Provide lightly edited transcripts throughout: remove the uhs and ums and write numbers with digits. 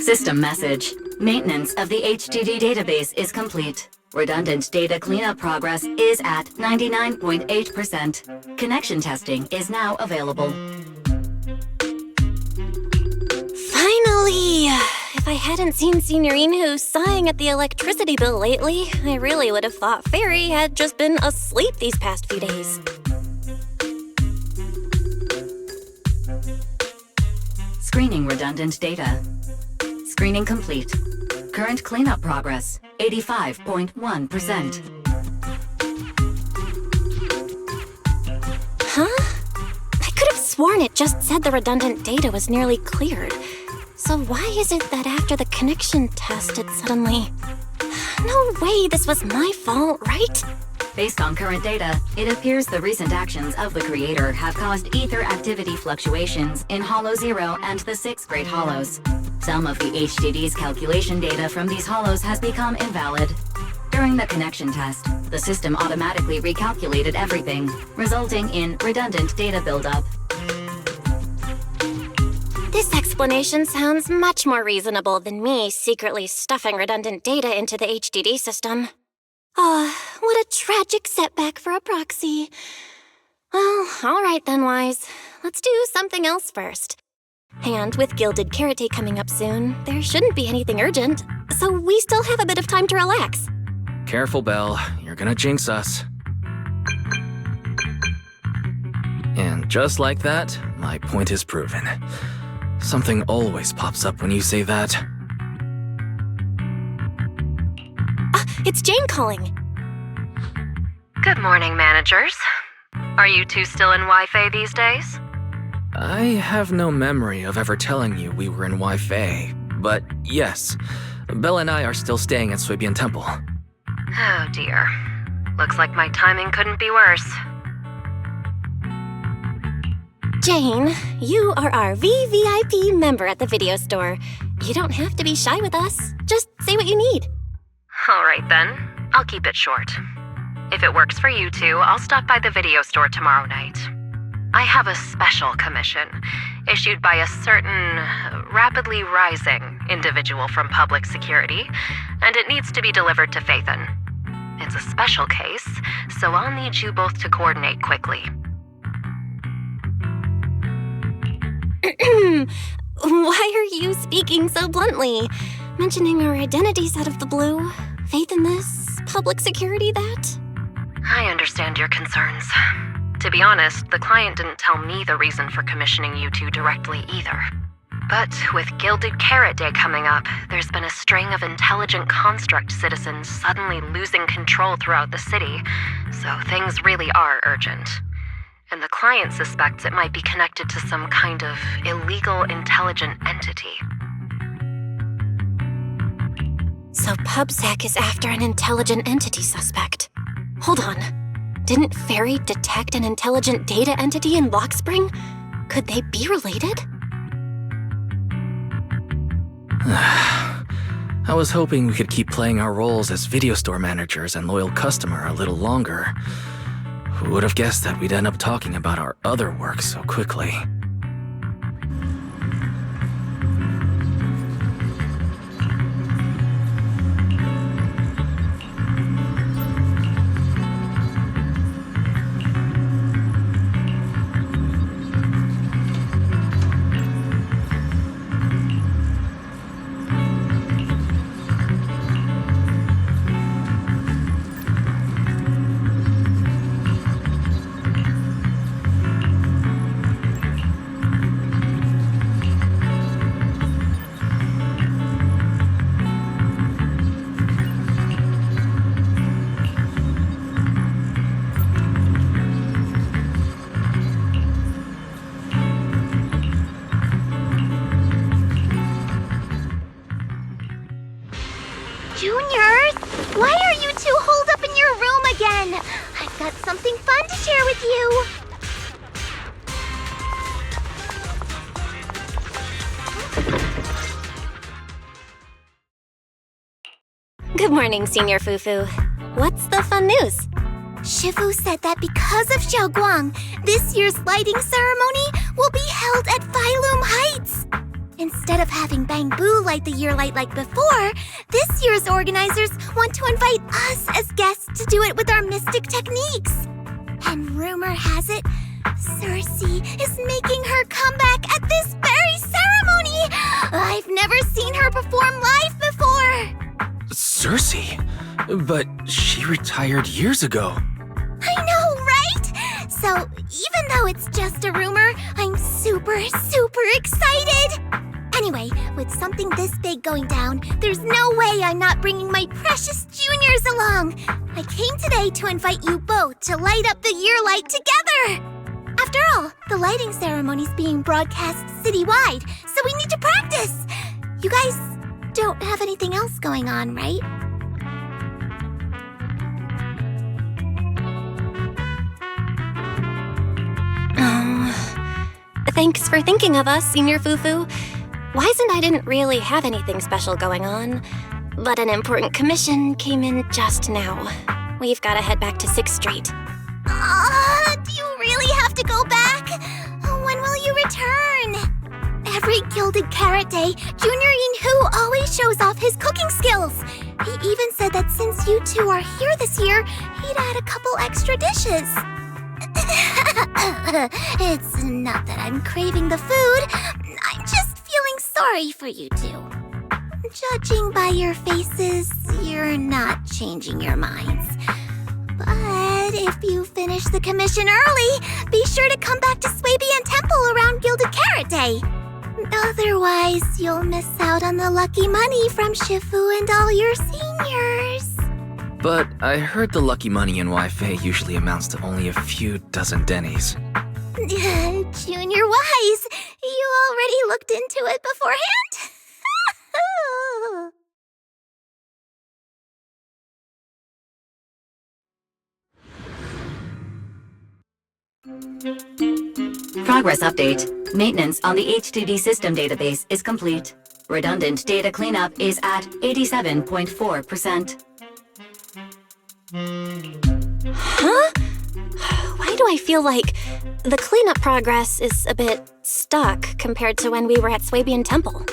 System message. Maintenance of the HDD database is complete. Redundant data cleanup progress is at 99.8%. Connection testing is now available. Finally! If I hadn't seen Signorine sighing at the electricity bill lately, I really would have thought Fairy had just been asleep these past few days. Screening redundant data. Screening complete. Current cleanup progress, 85.1%. Huh? I could have sworn it just said the redundant data was nearly cleared. So why is it that after the connection test it suddenly... No way this was my fault, right? Based on current data, it appears the recent actions of the creator have caused ether activity fluctuations in Hollow 0 and the 6 Great Hollows. Some of the HDD's calculation data from these hollows has become invalid. During the connection test, the system automatically recalculated everything, resulting in redundant data buildup. This explanation sounds much more reasonable than me secretly stuffing redundant data into the HDD system. Ah, what a tragic setback for a proxy. Well, all right then, Wise. Let's do something else first. And with Gilded Carrot Day coming up soon, there shouldn't be anything urgent, so we still have a bit of time to relax. Careful, Belle. You're gonna jinx us. And just like that, my point is proven. Something always pops up when you say that. It's Jane calling. Good morning, managers. Are you two still in Waifei these days? I have no memory of ever telling you we were in Waifei, but yes, Belle and I are still staying at Suibian Temple. Oh dear. Looks like my timing couldn't be worse. Jane, you are our VVIP member at the video store. You don't have to be shy with us. Just say what you need. All right then, I'll keep it short. If it works for you two, I'll stop by the video store tomorrow night. I have a special commission issued by a certain rapidly rising individual from public security, and it needs to be delivered to Phaethon. It's a special case, so I'll need you both to coordinate quickly. Why are you speaking so bluntly? Mentioning our identities out of the blue? Faith in this? Public security that? I understand your concerns. To be honest, the client didn't tell me the reason for commissioning you two directly either. But with Gilded Carrot Day coming up, there's been a string of intelligent construct citizens suddenly losing control throughout the city, so things really are urgent. And the client suspects it might be connected to some kind of illegal intelligent entity. So PubSec is after an intelligent entity suspect. Hold on. Didn't Fairy detect an intelligent data entity in Blockspring? Could they be related? I was hoping we could keep playing our roles as video store managers and loyal customer a little longer. Who would have guessed that we'd end up talking about our other work so quickly? Juniors, why are you two holed up in your room again? I've got something fun to share with you. Good morning, Senior Fufu. What's the fun news? Shifu said that because of Shunguang, this year's lighting ceremony will be held at Phylum Heights. Instead of having Bangbu light the year light like before, this year's organizers want to invite us as guests to do it with our mystic techniques. And rumor has it, Circe is making her comeback at this very ceremony! I've never seen her perform live before! Circe? But she retired years ago. I know, right? So, even though it's just a rumor, I'm super excited! Anyway, with something this big going down, there's no way I'm not bringing my precious juniors along! I came today to invite you both to light up the year light together! After all, the lighting ceremony's being broadcast citywide, so we need to practice! You guys don't have anything else going on, right? Thanks for thinking of us, Senior Fufu. Wise and I didn't really have anything special going on, but an important commission came in just now. We've got to head back to 6th Street. Do you really have to go back? When will you return? Every Gilded Carrot Day, Junior Yin-Hu always shows off his cooking skills. He even said that since you two are here this year, he'd add a couple extra dishes. It's not that I'm craving the food. I'm just feeling sorry for you two. Judging by your faces, you're not changing your minds. But if you finish the commission early, be sure to come back to Swabian Temple around Gilded Carrot Day. Otherwise, you'll miss out on the lucky money from Shifu and all your seniors. But I heard the lucky money in Waifei usually amounts to only a few dozen dennies. Junior Wise, you already looked into it beforehand? Progress update. Maintenance on the HDD system database is complete. Redundant data cleanup is at 87.4%. Huh? Why do I feel like the cleanup progress is a bit stuck compared to when we were at Swabian Temple?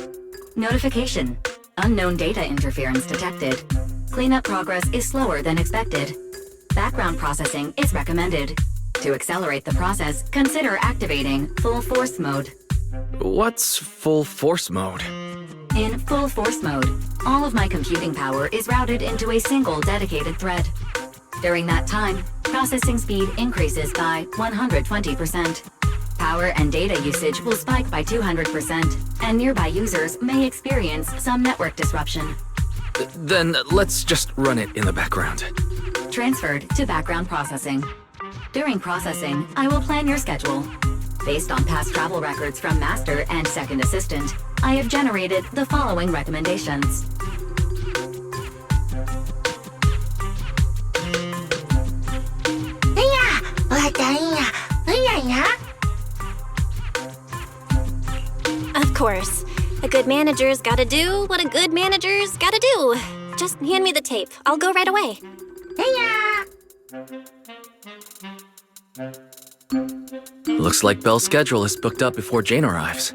Notification. Unknown data interference detected. Cleanup progress is slower than expected. Background processing is recommended. To accelerate the process, consider activating full force mode. What's full force mode? In full force mode, all of my computing power is routed into a single dedicated thread. During that time, processing speed increases by 120%. Power and data usage will spike by 200%, and nearby users may experience some network disruption. Then let's just run it in the background. Transferred to background processing. During processing, I will plan your schedule. Based on past travel records from Master and Second Assistant, I have generated the following recommendations. Of course. A good manager's gotta do what a good manager's gotta do. Just hand me the tape. I'll go right away. Looks like Belle's schedule is booked up before Jane arrives.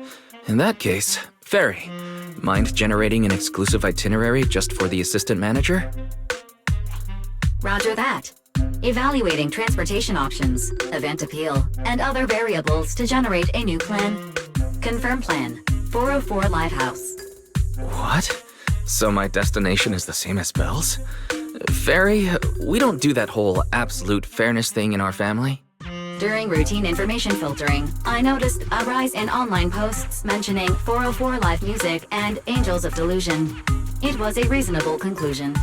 In that case, Fairy, mind generating an exclusive itinerary just for the assistant manager? Roger that. Evaluating transportation options, event appeal, and other variables to generate a new plan. Confirm plan. 404 Lighthouse. What? So my destination is the same as Belle's? Fairy, we don't do that whole absolute fairness thing in our family. During routine information filtering, I noticed a rise in online posts mentioning 404 Live Music and Angels of Delusion. It was a reasonable conclusion.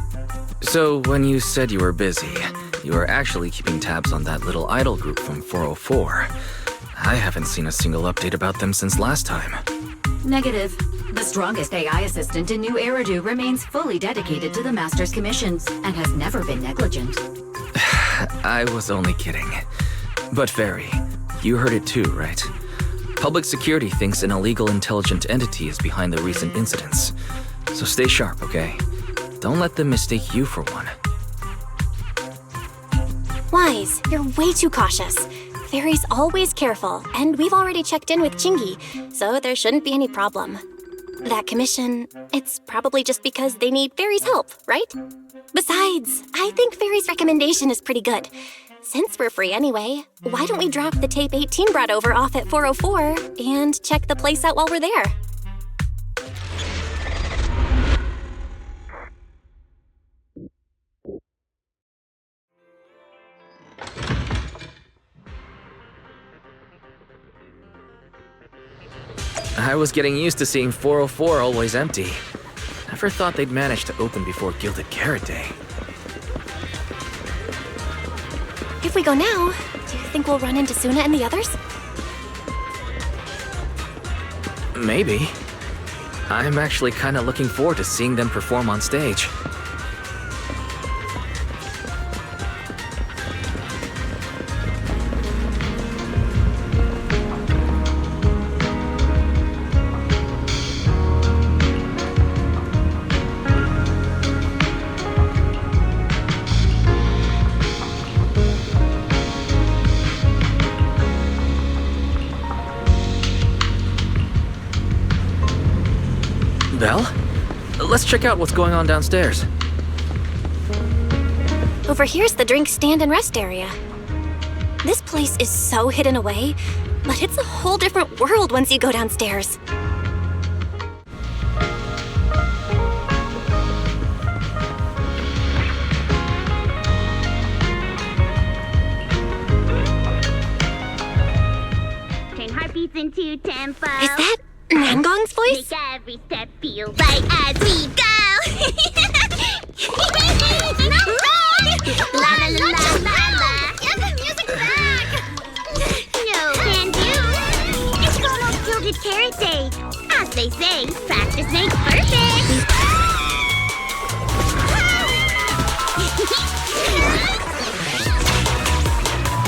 So when you said you were busy, you were actually keeping tabs on that little idol group from 404. I haven't seen a single update about them since last time. Negative. The strongest AI assistant in New Eridu remains fully dedicated to the Master's commissions and has never been negligent. I was only kidding. But Fairy, you heard it too, right? Public security thinks an illegal intelligent entity is behind the recent incidents. So stay sharp, okay? Don't let them mistake you for one. Wise, you're way too cautious. Fairy's always careful, and we've already checked in with Chingy, so there shouldn't be any problem. That commission, it's probably just because they need Fairy's help, right? Besides, I think Fairy's recommendation is pretty good. Since we're free anyway, why don't we drop the tape 18 brought over off at 404 and check the place out while we're there? I was getting used to seeing 404 always empty. Never thought they'd manage to open before Gilded Carrot Day. If we go now, do you think we'll run into Suna and the others? Maybe. I'm actually kinda looking forward to seeing them perform on stage. Belle? Let's check out what's going on downstairs. Over here's the drink stand and rest area. This place is so hidden away, but it's a whole different world once you go downstairs. Turn heartbeats into tempo. Is that Nangong's voice? Make every step feel right as we go. La la la la la. Get the music back. No can do. It's almost Gilded Carrot Day. As they say, practice makes perfect.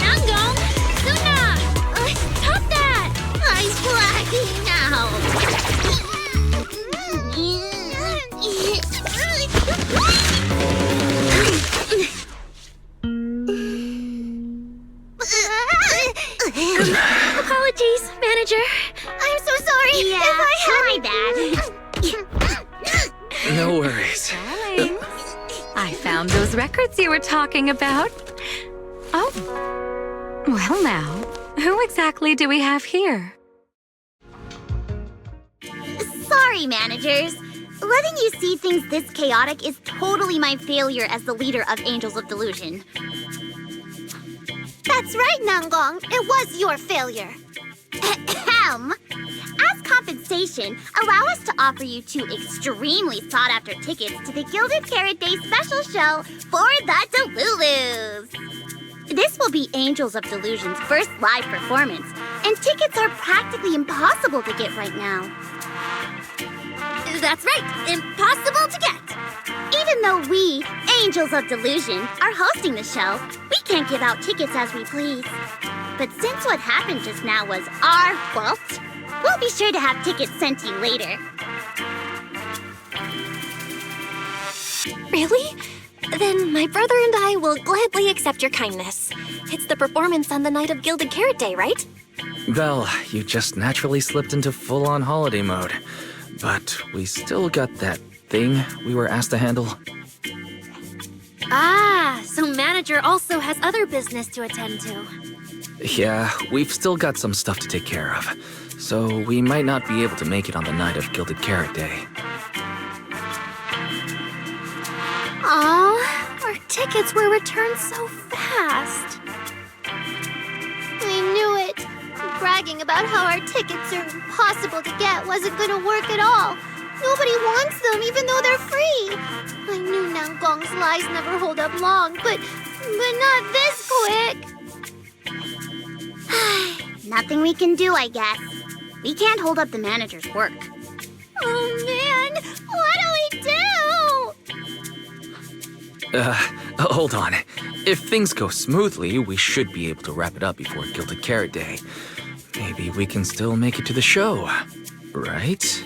Nangong, Suna, stop that! I'm flagging now. Apologies, manager. I'm so sorry. Yeah, my bad. No worries. Darling, I found those records you were talking about. Oh, well now, who exactly do we have here? Sorry, managers. Letting you see things this chaotic is totally my failure as the leader of Angels of Delusion. That's right, Nangong. It was your failure. Ahem. As compensation, allow us to offer you 2 extremely sought-after tickets to the Gilded Carrot Day special show for the Delulus. This will be Angels of Delusion's first live performance, and tickets are practically impossible to get right now. That's right, impossible to get. Even though we, Angels of Delusion, are hosting the show, we can't give out tickets as we please. But since what happened just now was our fault, we'll be sure to have tickets sent to you later. Really? Then my brother and I will gladly accept your kindness. It's the performance on the night of Gilded Carrot Day, right? Belle, you just naturally slipped into full-on holiday mode. But we still got that thing we were asked to handle. Ah, so manager also has other business to attend to. Yeah, we've still got some stuff to take care of. So we might not be able to make it on the night of Gilded Carrot Day. Aw, our tickets were returned so fast. I knew it. Bragging about how our tickets are impossible to get wasn't gonna work at all. Nobody wants them, even though they're free. I knew Nangong's lies never hold up long, but not this quick. Nothing we can do, I guess. We can't hold up the manager's work. Oh man, what do we do? Hold on. If things go smoothly, we should be able to wrap it up before Gilded Carrot Day. Maybe we can still make it to the show, right?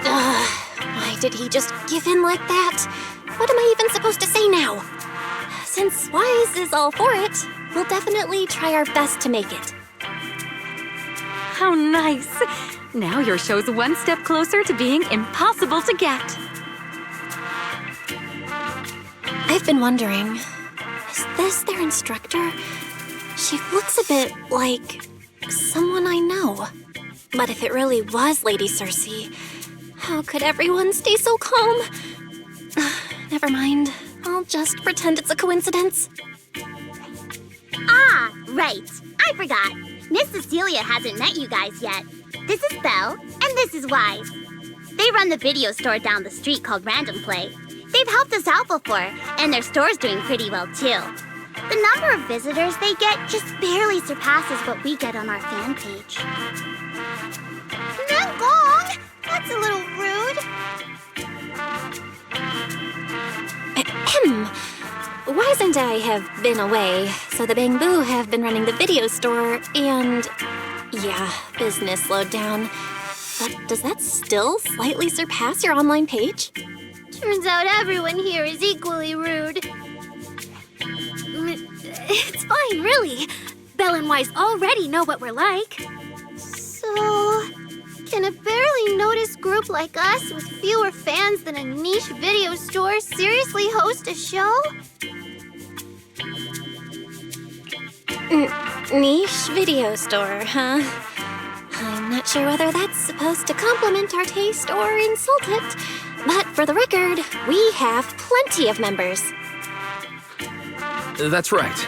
Why did he just give in like that? What am I even supposed to say now? Since Wise is all for it, we'll definitely try our best to make it. how nice. Now your show's one step closer to being impossible to get. I've been wondering, is this their instructor? She looks a bit like someone I know. But if it really was Lady Circe, how could everyone stay so calm? Never mind. I'll just pretend it's a coincidence. Ah, right. I forgot. Miss Cecilia hasn't met you guys yet. This is Belle, and this is Wise. They run the video store down the street called Random Play. They've helped us out before, and their store's doing pretty well too. The number of visitors they get just barely surpasses what we get on our fan page. Nangong! That's a little rude. Ahem. Wise and I have been away, so the Bamboo have been running the video store, and yeah, business slowed down. But does that still slightly surpass your online page? Turns out everyone here is equally rude. It's fine, really. Belle and Wise already know what we're like. So, can a barely noticed group like us with fewer fans than a niche video store seriously host a show? Niche video store, huh? I'm not sure whether that's supposed to compliment our taste or insult it. But for the record, we have plenty of members. That's right.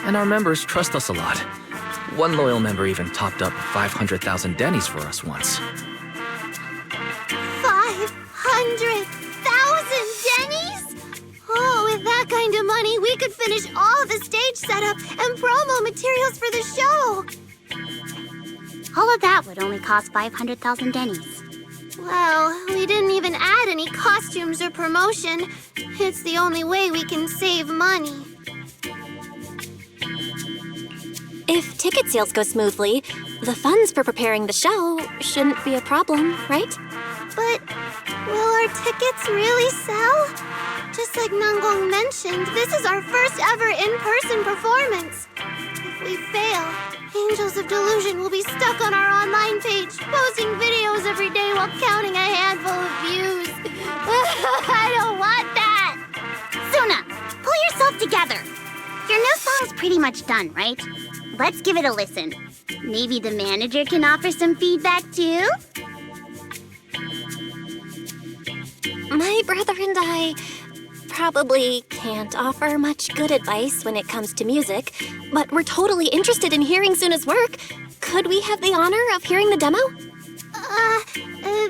And our members trust us a lot. One loyal member even topped up 500,000 dennies for us once. 500,000 dennies? Oh, with that kind of money, we could finish all of the stage setup and promo materials for the show. All of that would only cost 500,000 dennies. Well, we didn't even add any costumes or promotion. It's the only way we can save money. If ticket sales go smoothly, the funds for preparing the show shouldn't be a problem, right? But will our tickets really sell? Just like Nangong mentioned, this is our first ever in-person performance. If we fail, Angels of Delusion will be stuck on our online page, posting videos every day while counting a handful of views. I don't want that! Suna, pull yourself together. Your new song's pretty much done, right? Let's give it a listen. Maybe the manager can offer some feedback too? My brother and I probably can't offer much good advice when it comes to music, but we're totally interested in hearing Suna's work. Could we have the honor of hearing the demo?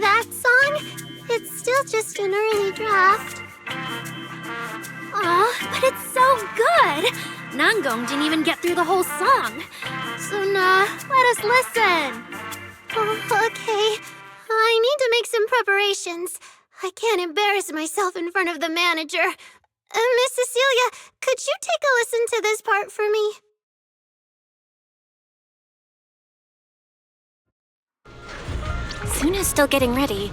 That song? It's still just an early draft. Aw, but it's so good! Nangong didn't even get through the whole song. Suna, let us listen. Oh, okay. I need to make some preparations. I can't embarrass myself in front of the manager. Miss Cecilia, could you take a listen to this part for me? Suna's still getting ready.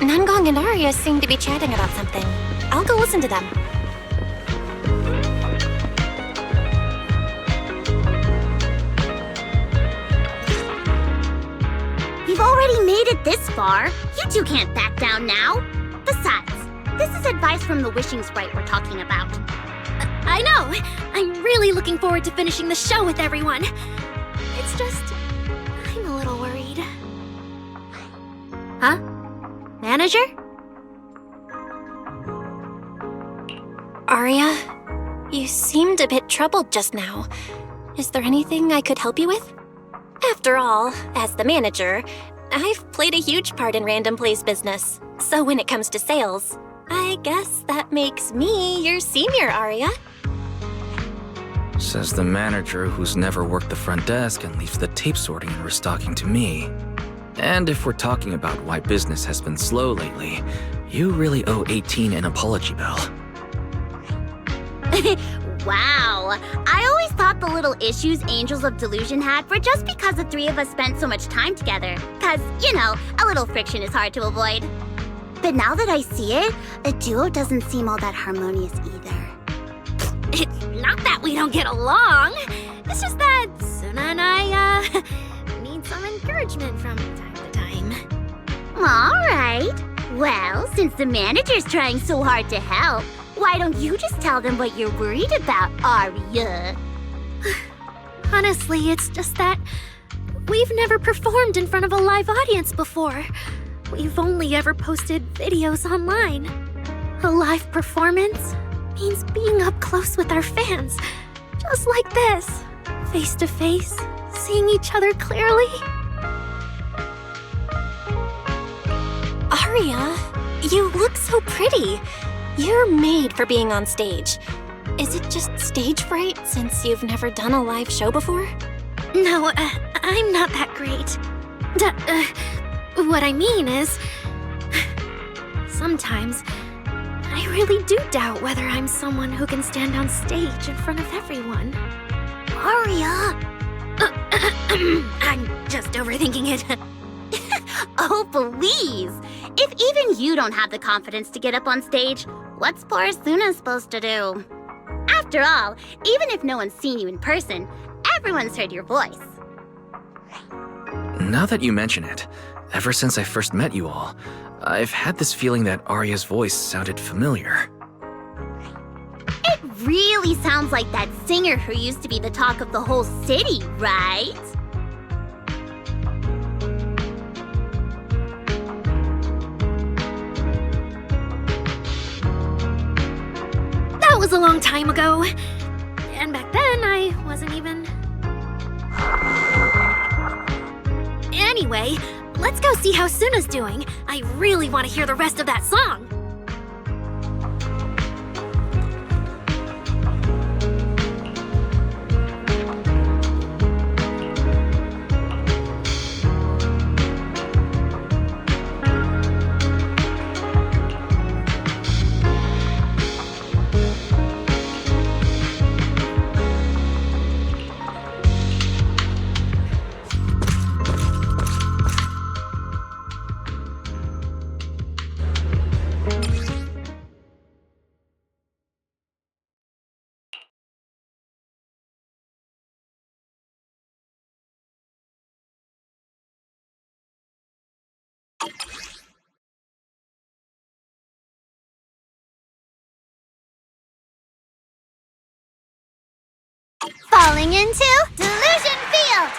Nangong and Arya seem to be chatting about something. I'll go listen to them. We've already made it this far. You two can't back down now. Besides, this is advice from the wishing sprite we're talking about. I know! I'm really looking forward to finishing the show with everyone. It's just, I'm a little worried. Huh? Manager? Arya, you seemed a bit troubled just now. Is there anything I could help you with? After all, as the manager, I've played a huge part in Random Play's business. So when it comes to sales, I guess that makes me your senior, Arya. Says the manager who's never worked the front desk and leaves the tape sorting and restocking to me. And if we're talking about why business has been slow lately, you really owe 18 an apology, Belle. Wow. I always thought the little issues Angels of Delusion had were just because the three of us spent so much time together. Cause, you know, a little friction is hard to avoid. But now that I see it, the duo doesn't seem all that harmonious either. It's not that we don't get along. It's just that Suna and I, need some encouragement from time to time. Alright. Well, since the manager's trying so hard to help, why don't you just tell them what you're worried about, Aria? Honestly, it's just that we've never performed in front of a live audience before. We've only ever posted videos online. A live performance means being up close with our fans, just like this, face to face, seeing each other clearly. Aria, you look so pretty. You're made for being on stage. Is it just stage fright since you've never done a live show before? No, I'm not that great. What I mean is, sometimes I really do doubt whether I'm someone who can stand on stage in front of everyone. Aria! I'm just overthinking it. Oh, please! If even you don't have the confidence to get up on stage, what's poor Suna supposed to do? After all, even if no one's seen you in person, everyone's heard your voice. Now that you mention it, ever since I first met you all, I've had this feeling that Arya's voice sounded familiar. It really sounds like that singer who used to be the talk of the whole city, right? That was a long time ago. And back then, I wasn't even... Anyway, let's go see how Suna's doing. I really want to hear the rest of that song. Falling into Delusion Field!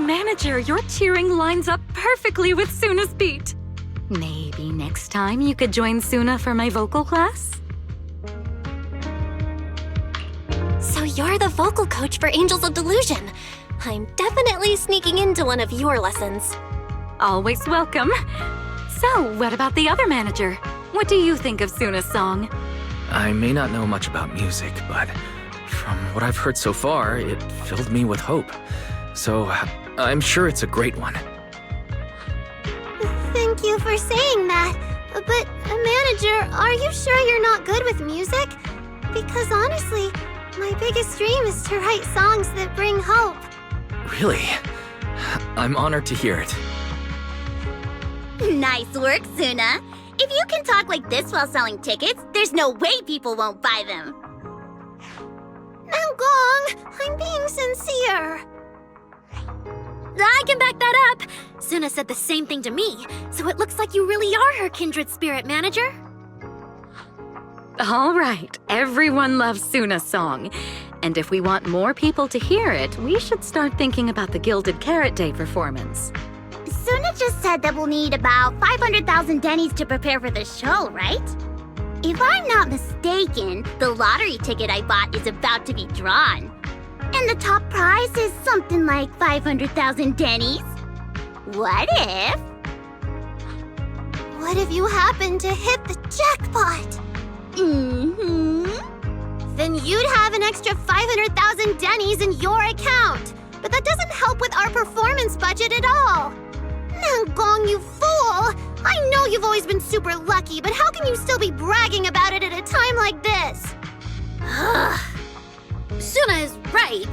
Manager, your cheering lines up perfectly with Suna's beat. Maybe next time you could join Suna for my vocal class? So you're the vocal coach for Angels of Delusion. I'm definitely sneaking into one of your lessons. Always welcome. So, what about the other manager? What do you think of Suna's song? I may not know much about music, but from what I've heard so far, it filled me with hope. So, I'm sure it's a great one. Thank you for saying that. But, manager, are you sure you're not good with music? Because honestly, my biggest dream is to write songs that bring hope. Really? I'm honored to hear it. Nice work, Suna. If you can talk like this while selling tickets, there's no way people won't buy them. Shunguang, I'm being sincere. I can back that up. Suna said the same thing to me, so it looks like you really are her kindred spirit, manager. All right, everyone loves Suna's song. And if we want more people to hear it, we should start thinking about the Gilded Carrot Day performance. Suna just said that we'll need about 500,000 dennies to prepare for the show, right? If I'm not mistaken, the lottery ticket I bought is about to be drawn. And the top prize is something like 500,000 dennies. What if? What if you happen to hit the jackpot? Then you'd have an extra 500,000 dennies in your account. But that doesn't help with our performance budget at all. Shunguang, you fool! I know you've always been super lucky, but how can you still be bragging about it at a time like this? Suna is right.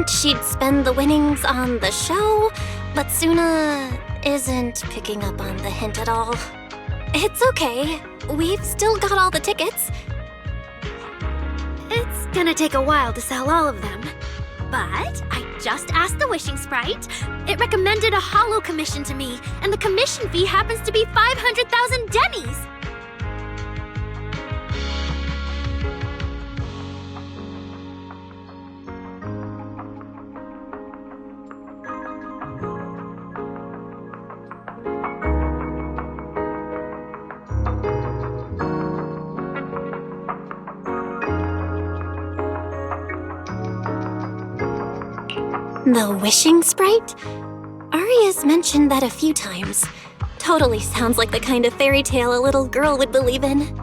She'd spend the winnings on the show, but Suna isn't picking up on the hint at all. It's okay. We've still got all the tickets. It's gonna take a while to sell all of them. But I just asked the wishing sprite. It recommended a holo commission to me, and the commission fee happens to be 500,000 dennies. The wishing sprite? Aria's mentioned that a few times. Totally sounds like the kind of fairy tale a little girl would believe in.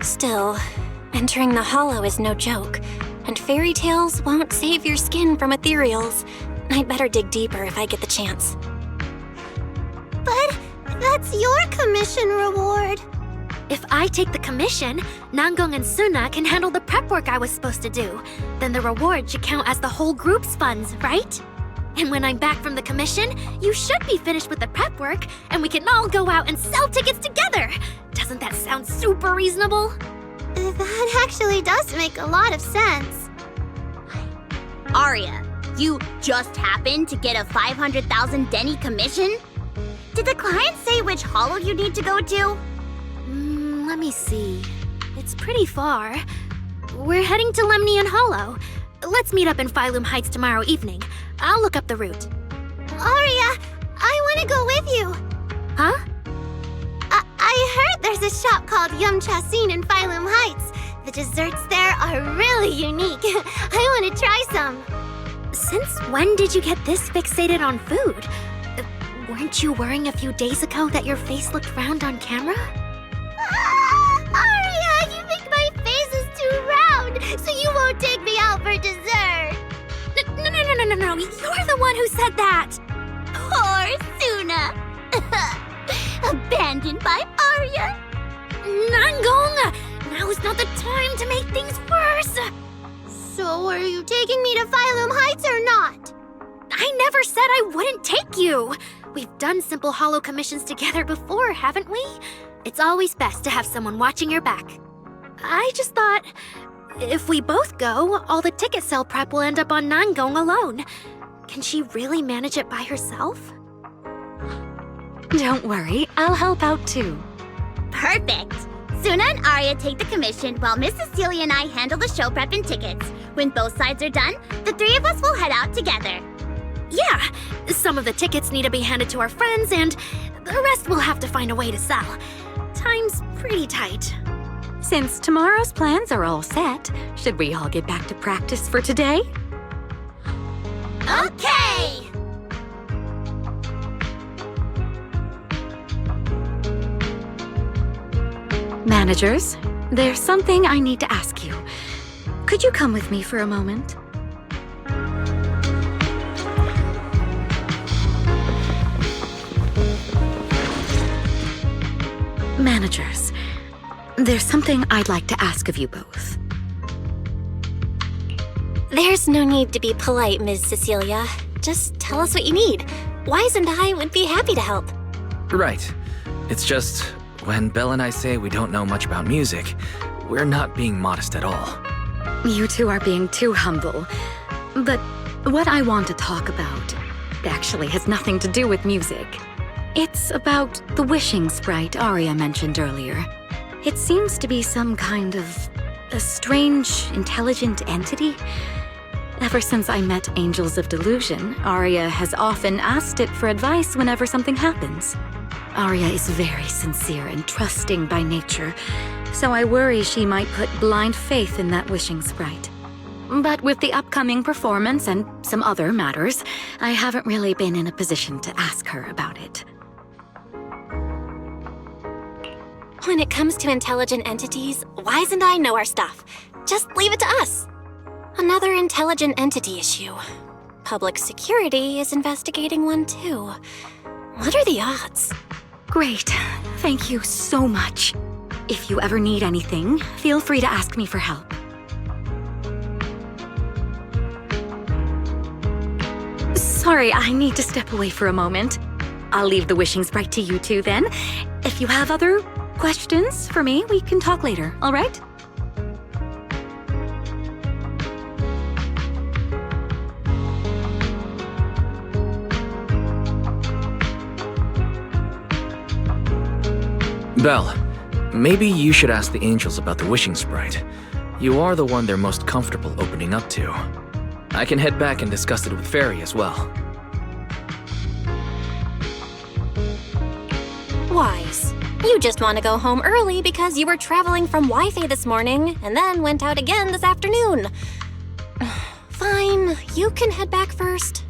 Still, entering the hollow is no joke, and fairy tales won't save your skin from ethereals. I'd better dig deeper if I get the chance. But that's your commission reward. If I take the commission, Shunguang and Suna can handle the prep work I was supposed to do. Then the reward should count as the whole group's funds, right? And when I'm back from the commission, you should be finished with the prep work, and we can all go out and sell tickets together. Doesn't that sound super reasonable? That actually does make a lot of sense. Aria, you just happened to get a 500,000 denny commission? Did the client say which holo you need to go to? Let me see. It's pretty far. We're heading to Lemnian Hollow. Let's meet up in Phylum Heights tomorrow evening. I'll look up the route. Aria, I want to go with you. Huh? I heard there's a shop called Yum Chasin in Phylum Heights. The desserts there are really unique. I want to try some. Since when did you get this fixated on food? Weren't you worrying a few days ago that your face looked round on camera? Aria, you think my face is too round, so you won't take me out for dessert. No. You're the one who said that. Poor Suna. Abandoned by Aria. Nangong! Now's not the time to make things worse. So are you taking me to Phylum Heights or not? I never said I wouldn't take you. We've done simple holo commissions together before, haven't we? It's always best to have someone watching your back. I just thought, if we both go, all the ticket sale prep will end up on Nangong alone. Can she really manage it by herself? Don't worry, I'll help out too. Perfect. Suna and Aria take the commission while Miss Cecilia and I handle the show prep and tickets. When both sides are done, the three of us will head out together. Yeah, some of the tickets need to be handed to our friends, and the rest we'll have to find a way to sell. Time's pretty tight. Since tomorrow's plans are all set, should we all get back to practice for today? Okay! Managers, there's something I need to ask you. Could you come with me for a moment? Managers, there's something I'd like to ask of you both. There's no need to be polite, Ms. Cecilia. Just tell us what you need. Wise and I would be happy to help. Right. It's just, when Belle and I say we don't know much about music, we're not being modest at all. You two are being too humble. But what I want to talk about actually has nothing to do with music. It's about the wishing sprite Aria mentioned earlier. It seems to be some kind of a strange, intelligent entity. Ever since I met Angels of Delusion, Aria has often asked it for advice whenever something happens. Aria is very sincere and trusting by nature, so I worry she might put blind faith in that wishing sprite. But with the upcoming performance and some other matters, I haven't really been in a position to ask her about it. When it comes to intelligent entities, Wise and I know our stuff. Just leave it to us. Another intelligent entity issue. Public security is investigating one too. What are the odds? Great. Thank you so much. If you ever need anything, feel free to ask me for help. Sorry, I need to step away for a moment. I'll leave the wishing sprite to you two then. If you have other questions for me, we can talk later, all right? Belle, maybe you should ask the angels about the wishing sprite. You are the one they're most comfortable opening up to. I can head back and discuss it with Fairy as well. Wise, you just want to go home early because you were traveling from Waifei this morning and then went out again this afternoon. Fine, you can head back first.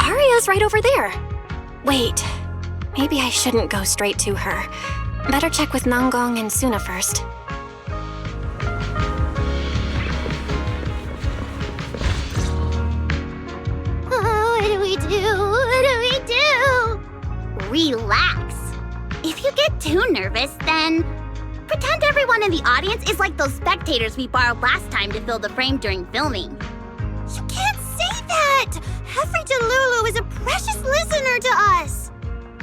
Aria's right over there. Wait, maybe I shouldn't go straight to her. Better check with Nangong and Suna first. Oh, what do we do? What do we do? Relax. If you get too nervous, then pretend everyone in the audience is like those spectators we borrowed last time to fill the frame during filming. You can't say that! Hefri Delulu is a precious listener to us!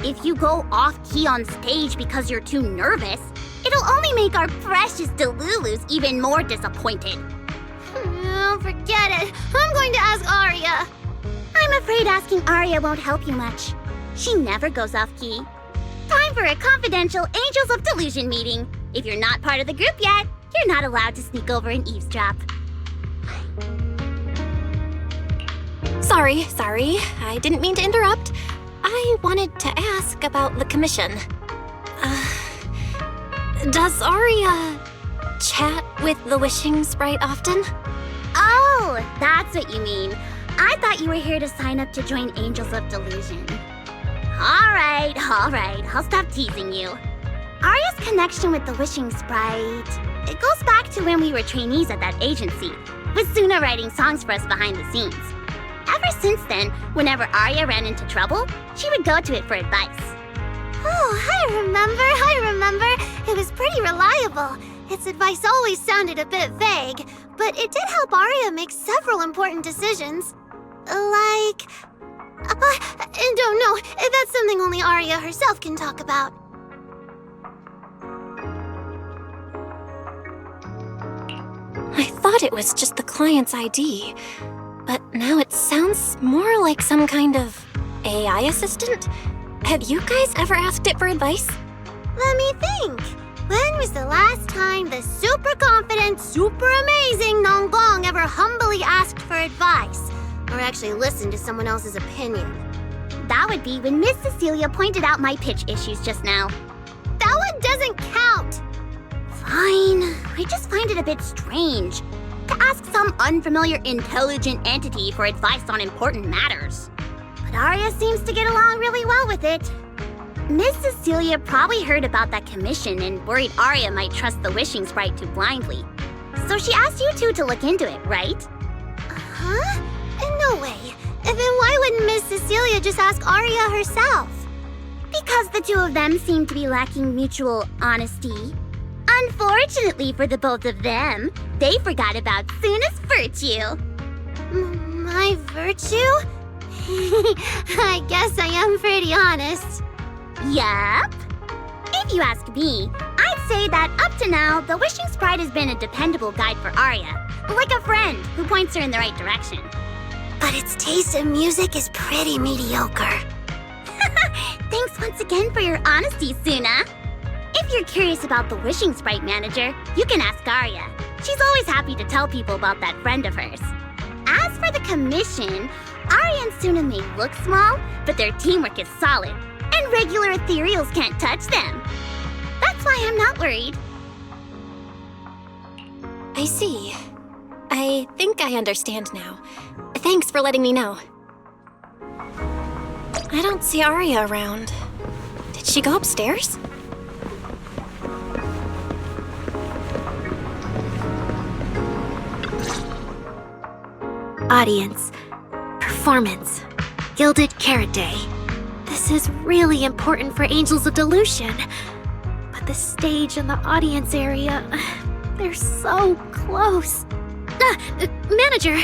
If you go off-key on stage because you're too nervous, it'll only make our precious Delulus even more disappointed. Oh, forget it. I'm going to ask Arya. I'm afraid asking Arya won't help you much. She never goes off key. Time for a confidential Angels of Delusion meeting. If you're not part of the group yet, you're not allowed to sneak over and eavesdrop. Sorry. I didn't mean to interrupt. I wanted to ask about the commission. Does Arya chat with the wishing sprite often? Oh, that's what you mean. I thought you were here to sign up to join Angels of Delusion. All right. I'll stop teasing you. Arya's connection with the wishing sprite, it goes back to when we were trainees at that agency, with Suna writing songs for us behind the scenes. Ever since then, whenever Arya ran into trouble, she would go to it for advice. Oh, I remember. It was pretty reliable. Its advice always sounded a bit vague, but it did help Arya make several important decisions. Like... I don't know. That's something only Arya herself can talk about. I thought it was just the client's ID, but now it sounds more like some kind of AI assistant. Have you guys ever asked it for advice? Let me think. When was the last time the super confident, super amazing Shunguang ever humbly asked for advice? Or actually listened to someone else's opinion? That would be when Miss Cecilia pointed out my pitch issues just now. That one doesn't count! Fine. I just find it a bit strange to ask some unfamiliar intelligent entity for advice on important matters. But Arya seems to get along really well with it. Miss Cecilia probably heard about that commission and worried Arya might trust the wishing sprite too blindly. So she asked you two to look into it, right? Huh? No way. Then why wouldn't Miss Cecilia just ask Arya herself? Because the two of them seem to be lacking mutual honesty. Unfortunately for the both of them, they forgot about Suna's virtue. My virtue? I guess I am pretty honest. Yup. If you ask me, I'd say that up to now, the wishing sprite has been a dependable guide for Arya, like a friend who points her in the right direction. But its taste in music is pretty mediocre. Thanks once again for your honesty, Suna. If you're curious about the wishing sprite manager, you can ask Arya. She's always happy to tell people about that friend of hers. As for the commission, Arya and Suna may look small, but their teamwork is solid, and regular ethereals can't touch them. That's why I'm not worried. I see. I think I understand now. Thanks for letting me know. I don't see Arya around. Did she go upstairs? Audience. Performance. Gilded Carrot Day. This is really important for Angels of Delusion. But the stage and the audience area, they're so close. Manager!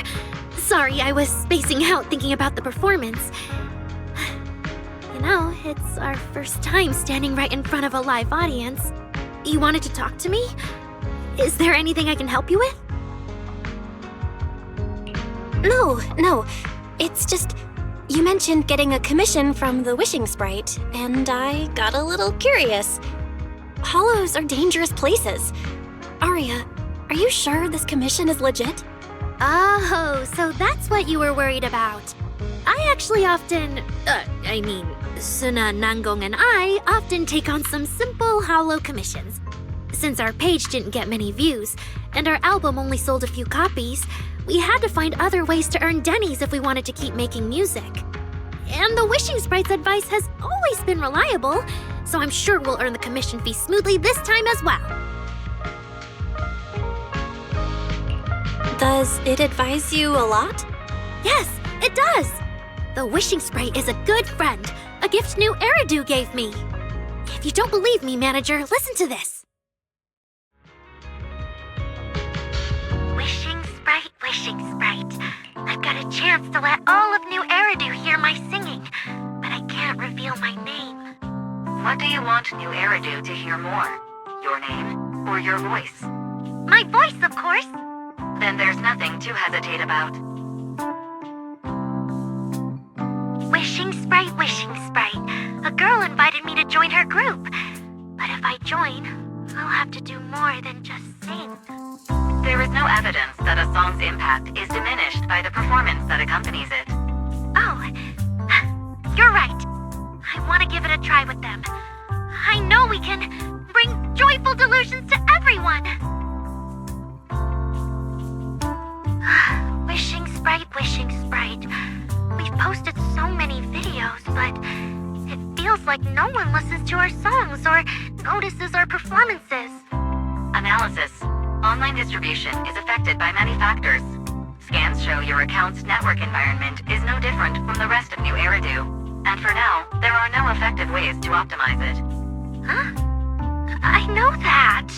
Sorry, I was spacing out thinking about the performance. You know, it's our first time standing right in front of a live audience. You wanted to talk to me? Is there anything I can help you with? No. It's just, you mentioned getting a commission from the wishing sprite, and I got a little curious. Hollows are dangerous places. Arya, are you sure this commission is legit? Oh, so that's what you were worried about. I actually often, Suna, Nangong, and I often take on some simple hollow commissions. Since our page didn't get many views, and our album only sold a few copies, we had to find other ways to earn dennies if we wanted to keep making music. And the Wishing Sprite's advice has always been reliable, so I'm sure we'll earn the commission fee smoothly this time as well. Does it advise you a lot? Yes, it does! The Wishing Sprite is a good friend, a gift new Eridu gave me. If you don't believe me, manager, listen to this. Wishing Sprite. I've got a chance to let all of New Eridu hear my singing, but I can't reveal my name. What do you want New Eridu to hear more? Your name or your voice? My voice, of course. then there's nothing to hesitate about. Wishing Sprite. A girl invited me to join her group. But if I join, I'll have to do more than just sing. There is no evidence that a song's impact is diminished by the performance that accompanies it. Oh, you're right. I want to give it a try with them. I know we can bring joyful delusions to everyone. Wishing Sprite. We've posted so many videos, but it feels like no one listens to our songs or notices our performances. Analysis. Online distribution is affected by many factors. Scans show your account's network environment is no different from the rest of New Eridu. And for now, there are no effective ways to optimize it. Huh? I know that.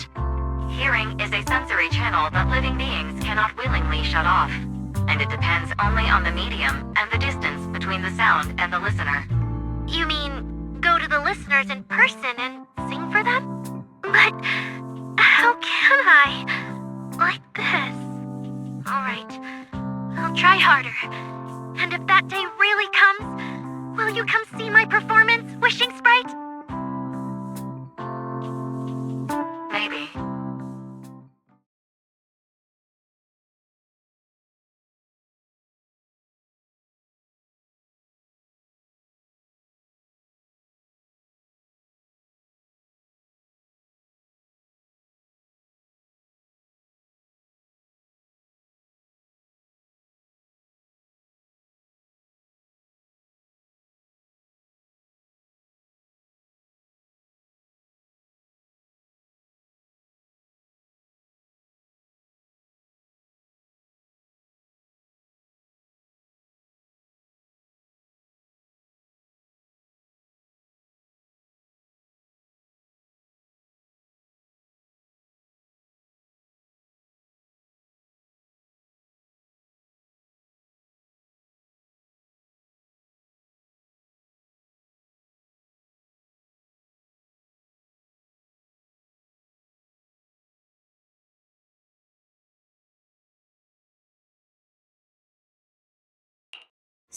Hearing is a sensory channel that living beings cannot willingly shut off. And it depends only on the medium and the distance between the sound and the listener. You mean go to the listeners in person and sing for them? But how can I? Like this. Alright, I'll try harder. And if that day really comes, will you come see my performance, Wishing Sprite? Maybe.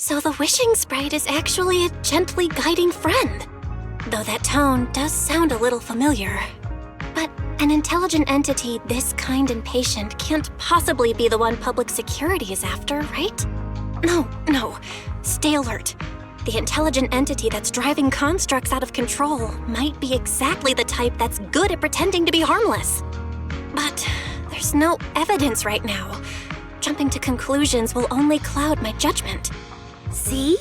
So the Wishing Sprite is actually a gently guiding friend. Though that tone does sound a little familiar. But an intelligent entity this kind and patient can't possibly be the one public security is after, right? No. Stay alert. The intelligent entity that's driving constructs out of control might be exactly the type that's good at pretending to be harmless. But there's no evidence right now. Jumping to conclusions will only cloud my judgment. See?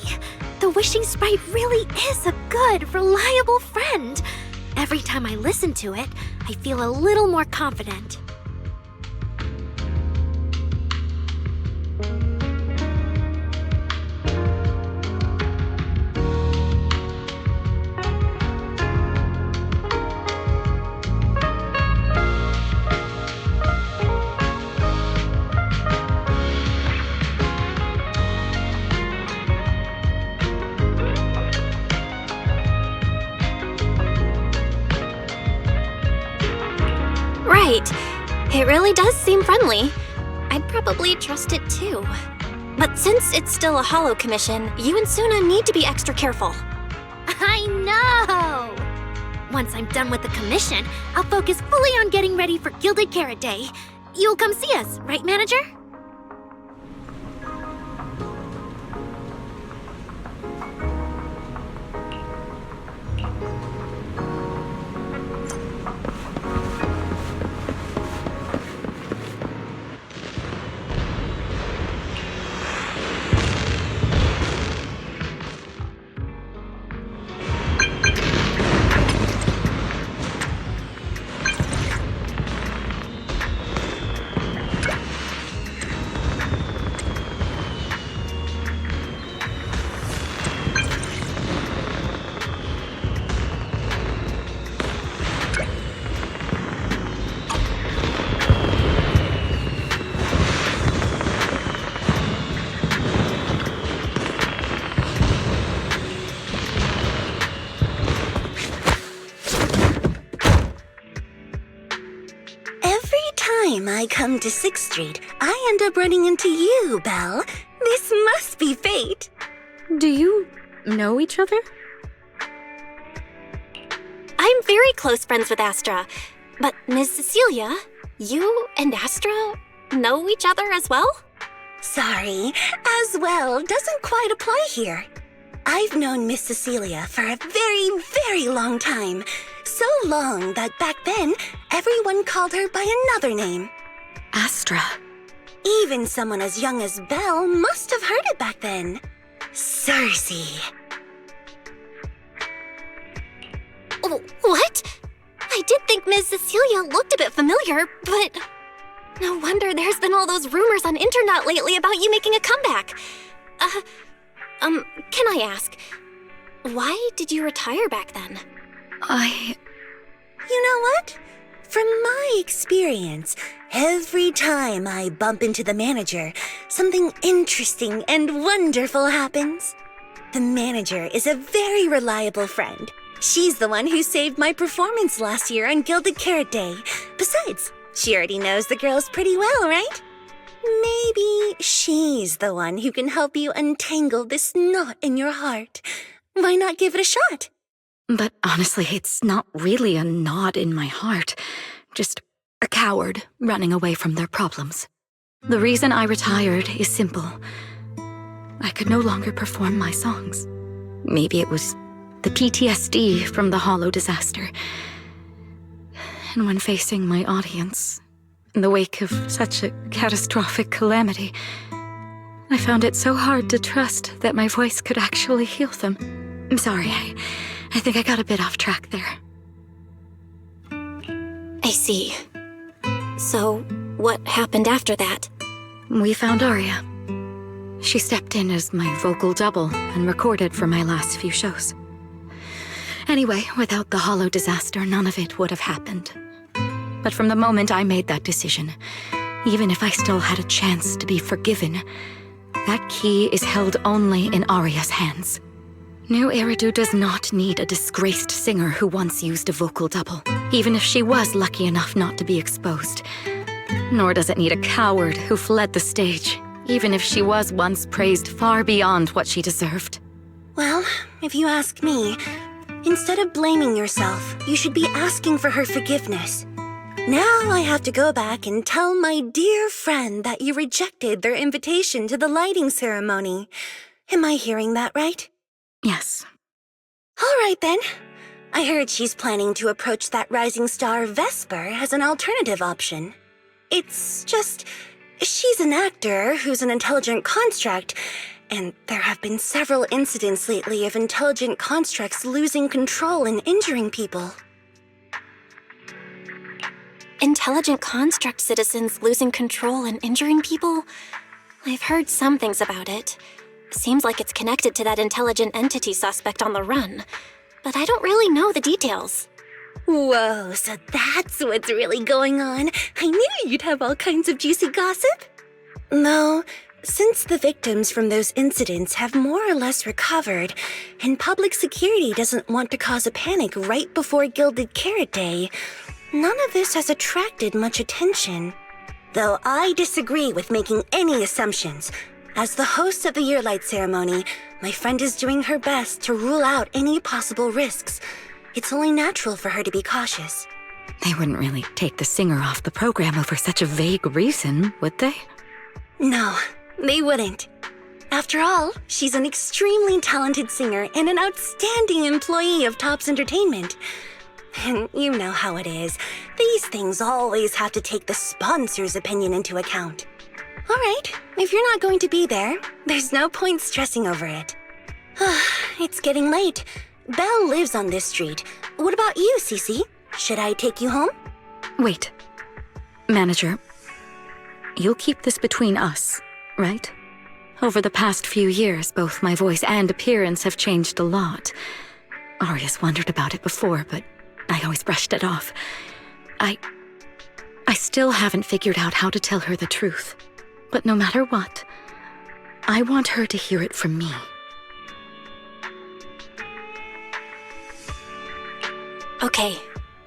The Wishing Sprite really is a good, reliable friend. Every time I listen to it, I feel a little more confident. Right. It really does seem friendly. I'd probably trust it too. But since it's still a holo commission, you and Suna need to be extra careful. I know! Once I'm done with the commission, I'll focus fully on getting ready for Gilded Carrot Day. You'll come see us, right, Manager? I come to 6th Street, I end up running into you, Belle. This must be fate. Do you know each other? I'm very close friends with Astra. But Ms. Cecilia, you and Astra know each other as well? Sorry, as well doesn't quite apply here. I've known Miss Cecilia for a very, very long time. So long that back then, everyone called her by another name. Astra. Even someone as young as Belle must have heard it back then. Cersei. Oh, what? I did think Ms. Cecilia looked a bit familiar, but... No wonder there's been all those rumors on internet lately about you making a comeback. Can I ask, why did you retire back then? You know what? From my experience, every time I bump into the manager, something interesting and wonderful happens. The manager is a very reliable friend. She's the one who saved my performance last year on Gilded Carrot Day. Besides, she already knows the girls pretty well, right? Maybe she's the one who can help you untangle this knot in your heart. Why not give it a shot? But honestly, it's not really a knot in my heart. Just a coward running away from their problems. The reason I retired is simple. I could no longer perform my songs. Maybe it was the PTSD from the Hollow disaster. And when facing my audience, in the wake of such a catastrophic calamity, I found it so hard to trust that my voice could actually heal them. I'm sorry, I think I got a bit off track there. I see. So, what happened after that? We found Aria. She stepped in as my vocal double and recorded for my last few shows. Anyway, without the Hollow disaster, none of it would have happened. But from the moment I made that decision, even if I still had a chance to be forgiven, that key is held only in Aria's hands. New Eridu does not need a disgraced singer who once used a vocal double, even if she was lucky enough not to be exposed. Nor does it need a coward who fled the stage, even if she was once praised far beyond what she deserved. Well, if you ask me, instead of blaming yourself, you should be asking for her forgiveness. Now I have to go back and tell my dear friend that you rejected their invitation to the lighting ceremony. Am I hearing that right? Yes. All right then. I heard she's planning to approach that rising star Vesper as an alternative option. It's just, she's an actor who's an intelligent construct, and there have been several incidents lately of intelligent constructs losing control and injuring people. Intelligent construct citizens losing control and injuring people? I've heard some things about it. Seems like it's connected to that intelligent entity suspect on the run, but I don't really know the details. Whoa, so that's what's really going on. I knew you'd have all kinds of juicy gossip. No, since the victims from those incidents have more or less recovered, and public security doesn't want to cause a panic right before Gilded Carrot Day, none of this has attracted much attention. Though I disagree with making any assumptions. As the host of the Yearlight ceremony, my friend is doing her best to rule out any possible risks. It's only natural for her to be cautious. They wouldn't really take the singer off the program over such a vague reason, would they? No, they wouldn't. After all, she's an extremely talented singer and an outstanding employee of Topps Entertainment. And you know how it is. These things always have to take the sponsor's opinion into account. All right, if you're not going to be there, there's no point stressing over it. It's getting late. Belle lives on this street. What about you, Cece? Should I take you home? Wait. Manager, you'll keep this between us, right? Over the past few years, both my voice and appearance have changed a lot. Aria's wondered about it before, but I always brushed it off. I still haven't figured out how to tell her the truth. But no matter what, I want her to hear it from me. Okay,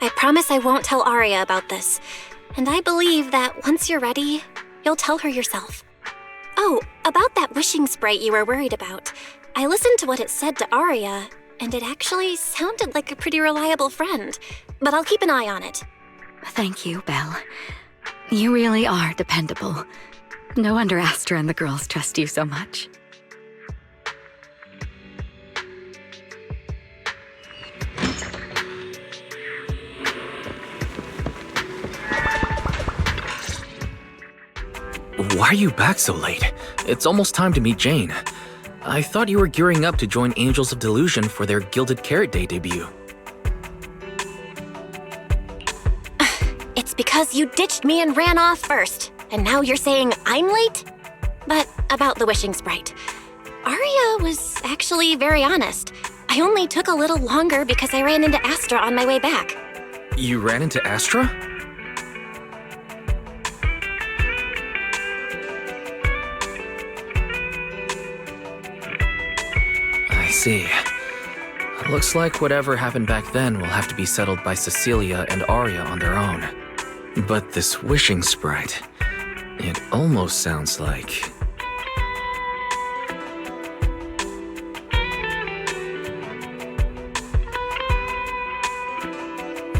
I promise I won't tell Aria about this. and I believe that once you're ready, you'll tell her yourself. Oh, about that wishing sprite you were worried about. I listened to what it said to Arya, and it actually sounded like a pretty reliable friend. But I'll keep an eye on it. Thank you, Belle. You really are dependable. No wonder Astra and the girls trust you so much. Why are you back so late? It's almost time to meet Jane. I thought you were gearing up to join Angels of Delusion for their Gilded Carrot Day debut. It's because you ditched me and ran off first, and now you're saying I'm late? But about the wishing sprite. Arya was actually very honest. I only took a little longer because I ran into Astra on my way back. You ran into Astra? I see. Looks like whatever happened back then will have to be settled by Cecilia and Arya on their own. But this wishing sprite, it almost sounds like...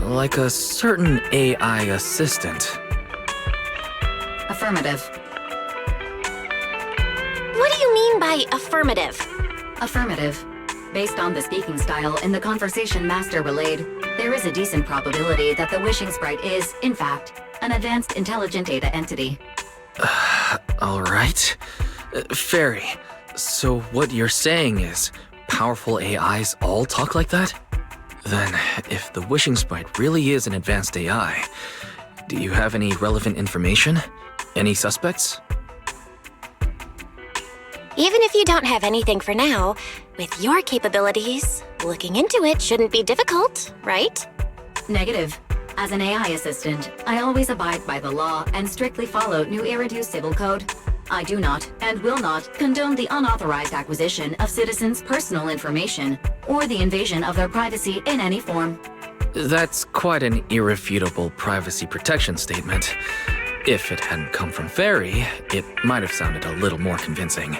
like a certain AI assistant. Affirmative. What do you mean by affirmative? Affirmative. Based on the speaking style in the conversation Master relayed, there is a decent probability that the wishing sprite is, in fact, an advanced intelligent data entity. Alright. Fairy, so what you're saying is powerful AIs all talk like that? Then, if the wishing sprite really is an advanced AI, do you have any relevant information? Any suspects? Even if you don't have anything for now, with your capabilities, looking into it shouldn't be difficult, right? Negative. As an AI assistant, I always abide by the law and strictly follow New Eridu Civil Code. I do not, and will not, condone the unauthorized acquisition of citizens' personal information, or the invasion of their privacy in any form. That's quite an irrefutable privacy protection statement. If it hadn't come from Fairy, it might have sounded a little more convincing.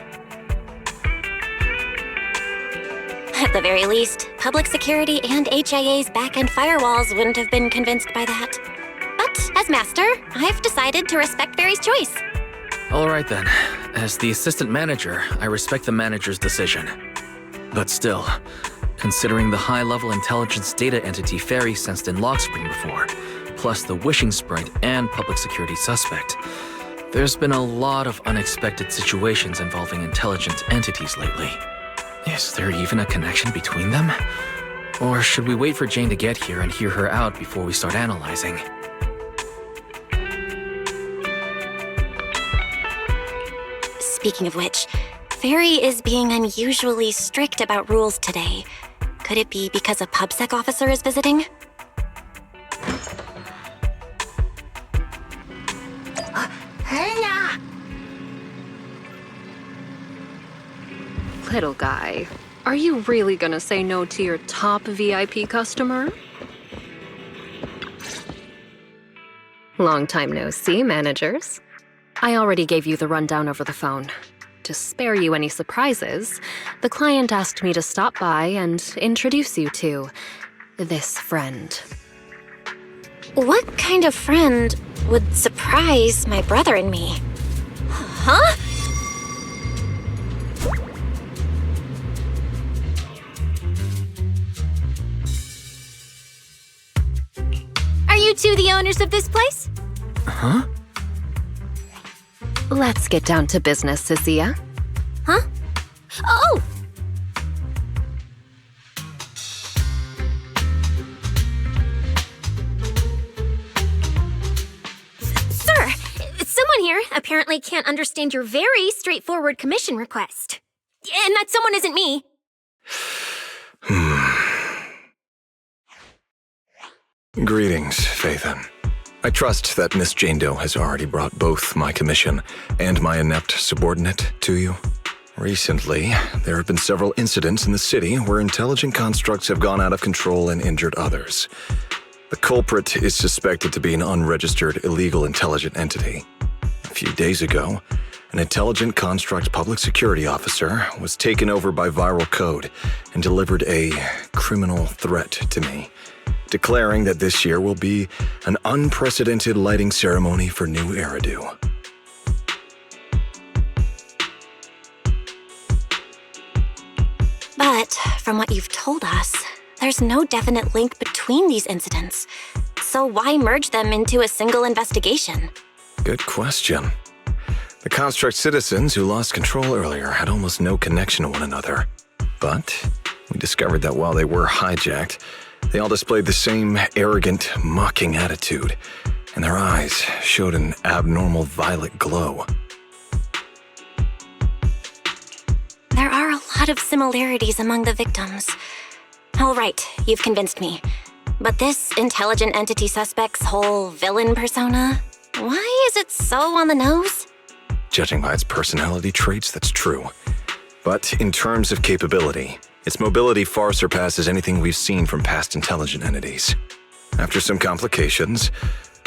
At the very least, public security and HIA's back-end firewalls wouldn't have been convinced by that. But as master, I've decided to respect Fairy's choice. Alright then. As the assistant manager, I respect the manager's decision. But still, considering the high-level intelligence data entity Fairy sensed in Lockspring before, plus the wishing sprite and public security suspect, there's been a lot of unexpected situations involving intelligent entities lately. Is there even a connection between them? Or should we wait for Jane to get here and hear her out before we start analyzing? Speaking of which, Fairy is being unusually strict about rules today. Could it be because a PubSec officer is visiting? Little guy, are you really gonna say no to your top VIP customer? Long time no see, managers. I already gave you the rundown over the phone. To spare you any surprises, the client asked me to stop by and introduce you to this friend. What kind of friend would surprise my brother and me? Huh? Are you two the owners of this place? Huh? Let's get down to business, Cissia. Huh? Oh! Sir, someone here apparently can't understand your very straightforward commission request. And that someone isn't me. Greetings, Faithen. I trust that Miss Jane Doe has already brought both my commission and my inept subordinate to you. Recently, there have been several incidents in the city where intelligent constructs have gone out of control and injured others. The culprit is suspected to be an unregistered illegal intelligent entity. A few days ago, an intelligent construct public security officer was taken over by viral code and delivered a criminal threat to me, declaring that this year will be an unprecedented lighting ceremony for new Eridu. But from what you've told us, there's no definite link between these incidents. So why merge them into a single investigation? Good question. The construct citizens who lost control earlier had almost no connection to one another. But we discovered that while they were hijacked, they all displayed the same arrogant, mocking attitude, and their eyes showed an abnormal violet glow. There are a lot of similarities among the victims. All right, you've convinced me. But this intelligent entity suspect's whole villain persona, why is it so on the nose? Judging by its personality traits, that's true. But in terms of capability, its mobility far surpasses anything we've seen from past intelligent entities. After some complications,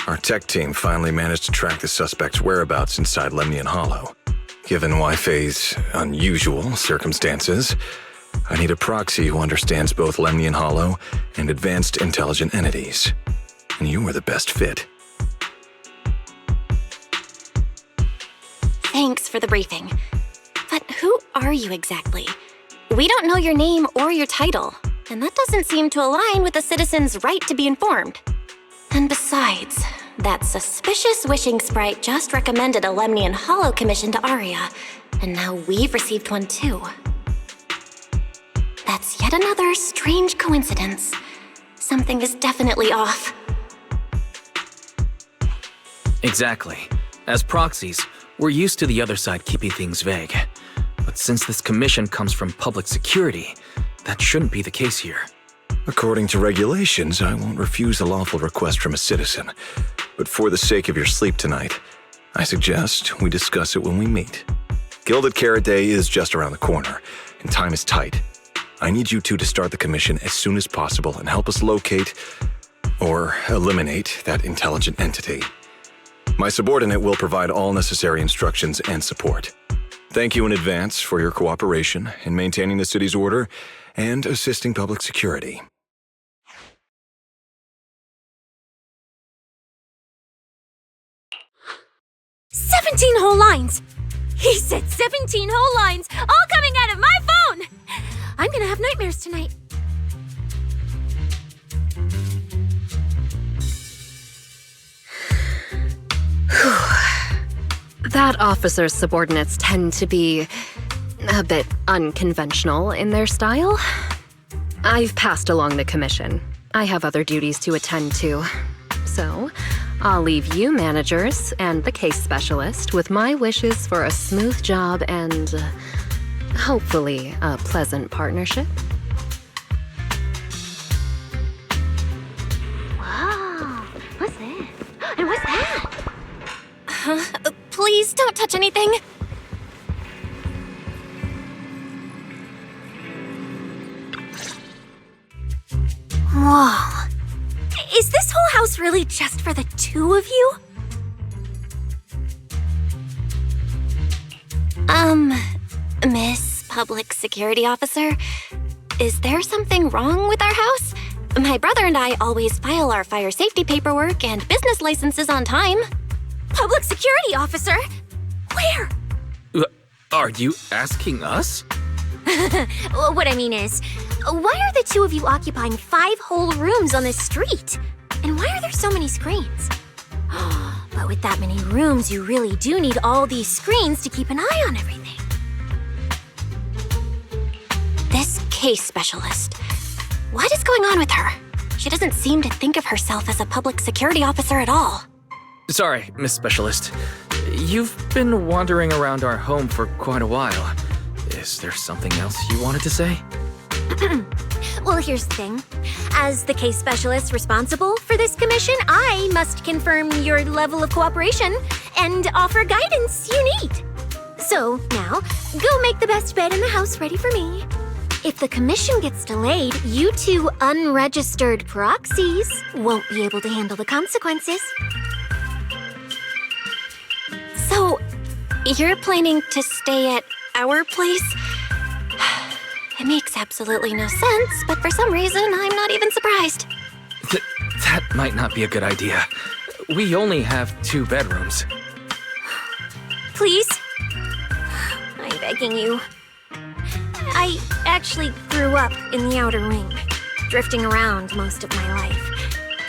our tech team finally managed to track the suspect's whereabouts inside Lemnian Hollow. Given Waifei's unusual circumstances, I need a proxy who understands both Lemnian Hollow and advanced intelligent entities. And you were the best fit. Thanks for the briefing. But who are you exactly? We don't know your name or your title, and that doesn't seem to align with the citizens' right to be informed. And besides, that suspicious wishing sprite just recommended a Lemnian Hollow commission to Aria, and now we've received one too. That's yet another strange coincidence. Something is definitely off. Exactly. As proxies, we're used to the other side keeping things vague. But since this commission comes from public security, that shouldn't be the case here. According to regulations, I won't refuse a lawful request from a citizen. But for the sake of your sleep tonight, I suggest we discuss it when we meet. Gilded Carrot Day is just around the corner, and time is tight. I need you two to start the commission as soon as possible and help us locate or eliminate that intelligent entity. My subordinate will provide all necessary instructions and support. Thank you in advance for your cooperation in maintaining the city's order and assisting public security. "17 whole lines! He said 17 whole lines, all coming out of my phone! I'm gonna have nightmares tonight." That officer's subordinates tend to be a bit unconventional in their style. I've passed along the commission. I have other duties to attend to. So, I'll leave you managers and the case specialist with my wishes for a smooth job and hopefully a pleasant partnership. Wow, what's that? And what's that? Please don't touch anything. Whoa. Is this whole house really just for the two of you? Miss Public Security Officer, is there something wrong with our house? My brother and I always file our fire safety paperwork and business licenses on time. Public Security Officer? Where? Are you asking us? What I mean is, why are the two of you occupying 5 whole rooms on this street? And why are there so many screens? But with that many rooms, you really do need all these screens to keep an eye on everything. This case specialist. What is going on with her? She doesn't seem to think of herself as a public security officer at all. Sorry, Miss Specialist. You've been wandering around our home for quite a while. Is there something else you wanted to say? Well, here's the thing. As the case specialist responsible for this commission, I must confirm your level of cooperation and offer guidance you need. So, now, go make the best bed in the house ready for me. If the commission gets delayed, you two unregistered proxies won't be able to handle the consequences. So, you're planning to stay at our place? It makes absolutely no sense, but for some reason, I'm not even surprised. That might not be a good idea. We only have 2 bedrooms. Please? I'm begging you. I actually grew up in the Outer Ring, drifting around most of my life.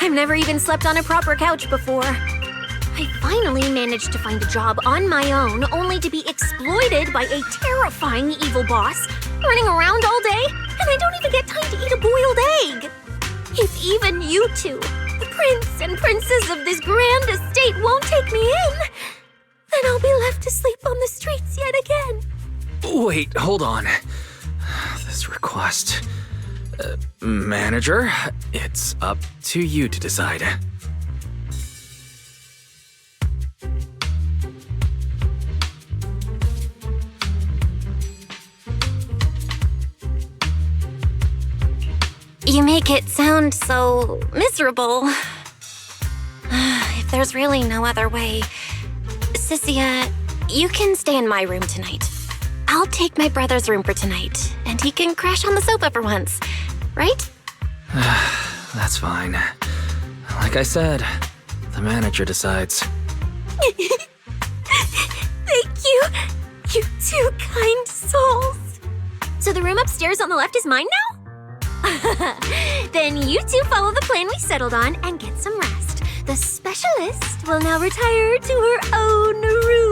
I've never even slept on a proper couch before. I finally managed to find a job on my own, only to be exploited by a terrifying evil boss, running around all day, and I don't even get time to eat a boiled egg. If even you two, the prince and princess of this grand estate, won't take me in, then I'll be left to sleep on the streets yet again. Wait, hold on. This request... manager, it's up to you to decide. You make it sound so miserable. If there's really no other way... Cissia, you can stay in my room tonight. I'll take my brother's room for tonight, and he can crash on the sofa for once, right? That's fine. Like I said, the manager decides. Thank you, you two kind souls. So the room upstairs on the left is mine now? Then you two follow the plan we settled on and get some rest. The specialist will now retire to her own room.